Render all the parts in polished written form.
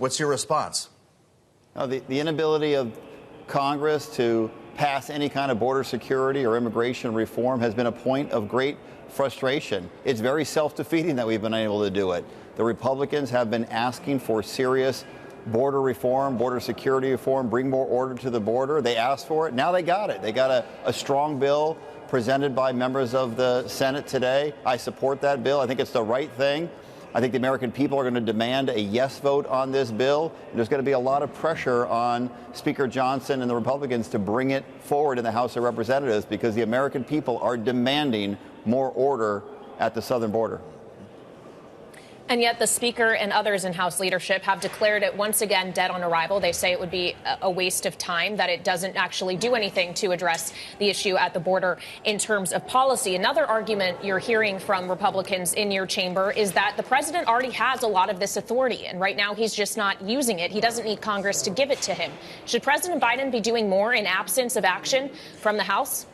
What's your response? The inability of Congress to pass any kind of border security or immigration reform has been a point of great frustration. It's very self-defeating that we've been able to do it. The Republicans have been asking for serious border reform, border security reform, bring more order to the border. They asked for it. Now they got it. They got a strong bill presented by members of the Senate today. I support that bill. I think it's the right thing. I think the American people are going to demand a yes vote on this bill. There's going to be a lot of pressure on Speaker Johnson and the Republicans to bring it forward in the House of Representatives because the American people are demanding more order at the southern border. And yet the Speaker and others in House leadership have declared it once again dead on arrival. They say it would be a waste of time, that it doesn't actually do anything to address the issue at the border in terms of policy. Another argument you're hearing from Republicans in your chamber is that the president already has a lot of this authority, and right now he's just not using it. He doesn't need Congress to give it to him. Should President Biden be doing more in absence of action from the House?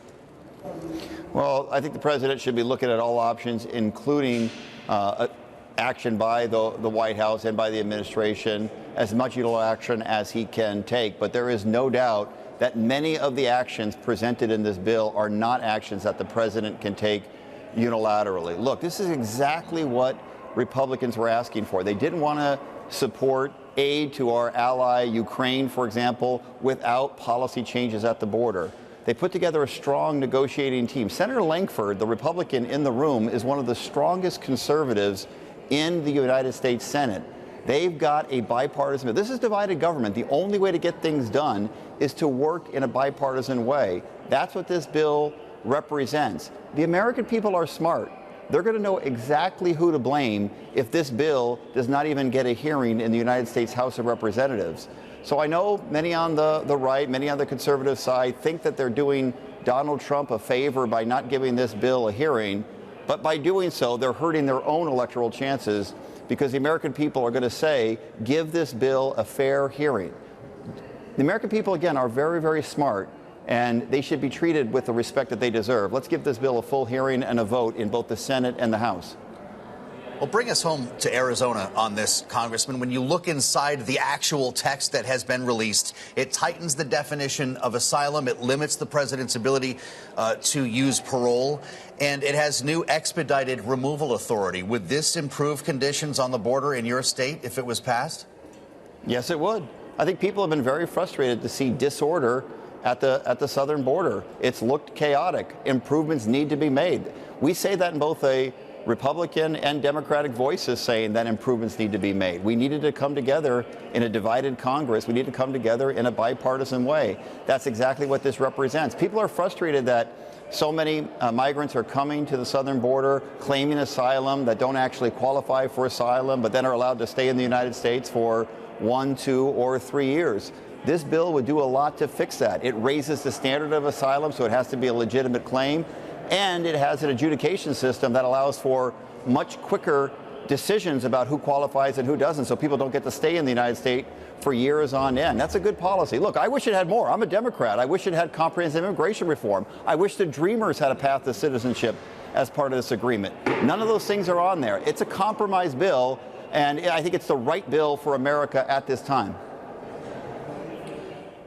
Well, I think the president should be looking at all options, including action by the White House and by the administration, as much unilateral action as he can take. But there is no doubt that many of the actions presented in this bill are not actions that the president can take unilaterally. Look, this is exactly what Republicans were asking for. They didn't want to support aid to our ally Ukraine, for example, without policy changes at the border. They put together a strong negotiating team. Senator Langford, the Republican in the room, is one of the strongest conservatives in the United States Senate. They've got a bipartisan. This is divided government. The only way to get things done is to work in a bipartisan way. That's what this bill represents. The American people are smart. They're going to know exactly who to blame if this bill does not even get a hearing in the United States House of Representatives. So I know many on the right, many on the conservative side think that they're doing Donald Trump a favor by not giving this bill a hearing. But by doing so, they're hurting their own electoral chances because the American people are going to say, give this bill a fair hearing. The American people, again, are very, very smart, and they should be treated with the respect that they deserve. Let's give this bill a full hearing and a vote in both the Senate and the House. Well, bring us home to Arizona on this, Congressman. When you look inside the actual text that has been released, it tightens the definition of asylum. It limits the president's ability to use parole. And it has new expedited removal authority. Would this improve conditions on the border in your state if it was passed? Yes, it would. I think people have been very frustrated to see disorder at the southern border. It's looked chaotic. Improvements need to be made. We say that in both a Republican and Democratic voices saying that improvements need to be made. We needed to come together in a divided Congress. We need to come together in a bipartisan way. That's exactly what this represents. People are frustrated that so many migrants are coming to the southern border, claiming asylum, that don't actually qualify for asylum, but then are allowed to stay in the United States for 1, 2, or 3 years. This bill would do a lot to fix that. It raises the standard of asylum, so it has to be a legitimate claim. And it has an adjudication system that allows for much quicker decisions about who qualifies and who doesn't, so people don't get to stay in the United States for years on end. That's a good policy. Look, I wish it had more. I'm a Democrat. I wish it had comprehensive immigration reform. I wish the Dreamers had a path to citizenship as part of this agreement. None of those things are on there. It's a compromise bill, and I think it's the right bill for America at this time.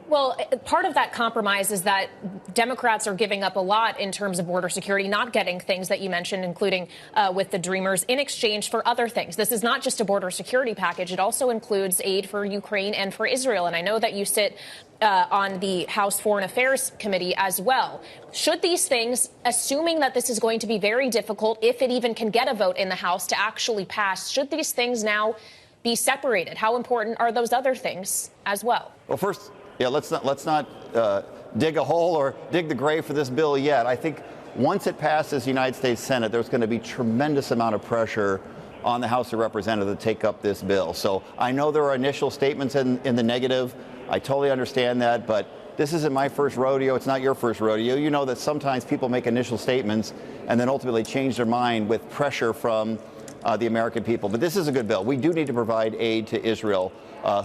Well, part of that compromise is that Democrats are giving up a lot in terms of border security, not getting things that you mentioned, including with the Dreamers, in exchange for other things. This is not just a border security package. It also includes aid for Ukraine and for Israel. And I know that you sit on the House Foreign Affairs Committee as well. Should these things, assuming that this is going to be very difficult, if it even can get a vote in the House to actually pass, should these things now be separated? How important are those other things as well? Well, first, yeah, let's not dig a hole or dig the grave for this bill yet. I think once it passes the United States Senate, there's going to be tremendous amount of pressure on the House of Representatives to take up this bill. So I know there are initial statements in the negative. I totally understand that, but this isn't my first rodeo. It's not your first rodeo. You know that sometimes people make initial statements and then ultimately change their mind with pressure from the American people. But this is a good bill. We do need to provide aid to Israel,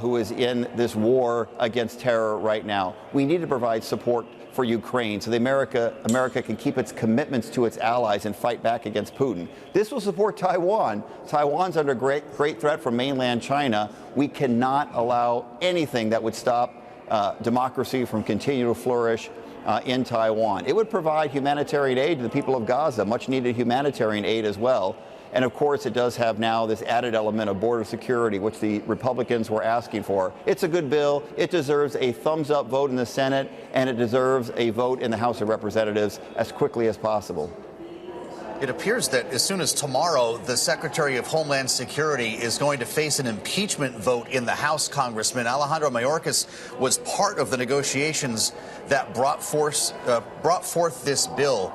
who is in this war against terror right now. We need to provide support for Ukraine so America can keep its commitments to its allies and fight back against Putin. This will support Taiwan. Taiwan's under great threat from mainland China. We cannot allow anything that would stop democracy from continuing to flourish in Taiwan. It would provide humanitarian aid to the people of Gaza, much needed humanitarian aid as well. And of course, it does have now this added element of border security, which the Republicans were asking for. It's a good bill. It deserves a thumbs up vote in the Senate, and it deserves a vote in the House of Representatives as quickly as possible. It appears that as soon as tomorrow, the Secretary of Homeland Security is going to face an impeachment vote in the House, Congressman. Alejandro Mayorkas was part of the negotiations that brought forth this bill.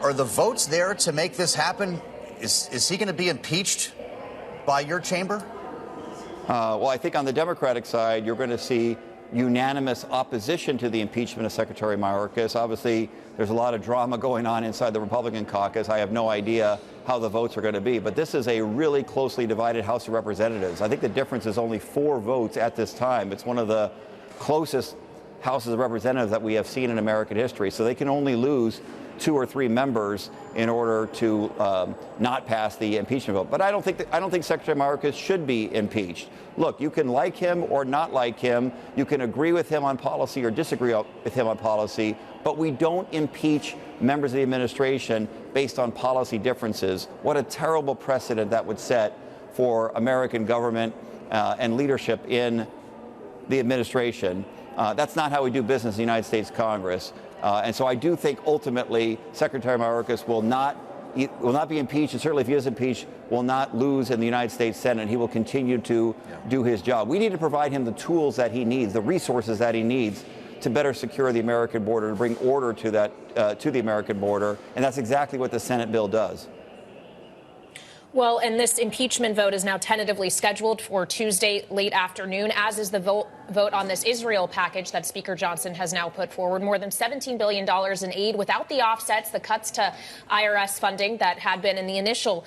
Are the votes there to make this happen? Is he going to be impeached by your chamber? Well, I think on the Democratic side, you're going to see unanimous opposition to the impeachment of Secretary Mayorkas. Obviously, there's a lot of drama going on inside the Republican caucus. I have no idea how the votes are going to be. But this is a really closely divided House of Representatives. I think the difference is only 4 votes at this time. It's one of the closest Houses of Representatives that we have seen in American history. So they can only lose 2 or 3 members in order to not pass the impeachment vote. But I don't think Secretary Mayorkas should be impeached. Look, you can like him or not like him. You can agree with him on policy or disagree with him on policy. But we don't impeach members of the administration based on policy differences. What a terrible precedent that would set for American government and leadership in the administration. That's not how we do business in the United States Congress. And so I do think ultimately Secretary Mayorkas will not be impeached, and certainly if he is impeached, will not lose in the United States Senate. He will continue to do his job. We need to provide him the tools that he needs, the resources that he needs to better secure the American border, to bring order to the American border. And that's exactly what the Senate bill does. Well, and this impeachment vote is now tentatively scheduled for Tuesday late afternoon, as is the vote on this Israel package that Speaker Johnson has now put forward. More than $17 billion in aid without the offsets, the cuts to IRS funding that had been in the initial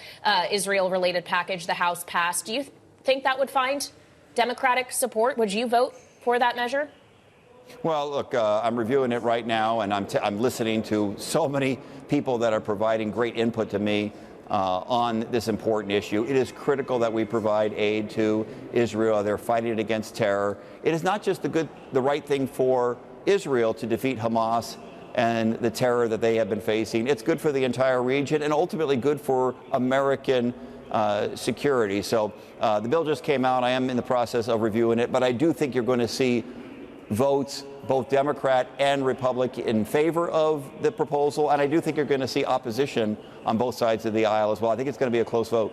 Israel-related package the House passed. Do you think that would find Democratic support? Would you vote for that measure? Well, look, I'm reviewing it right now, and I'm listening to so many people that are providing great input to me on this important issue. It is critical that we provide aid to Israel. They're fighting it against terror. It is not just the right thing for Israel to defeat Hamas and the terror that they have been facing. It's good for the entire region and ultimately good for American security. So the bill just came out. I am in the process of reviewing it, but I do think you're going to see votes, both Democrat and Republican, in favor of the proposal. And I do think you're going to see opposition on both sides of the aisle as well. I think it's going to be a close vote.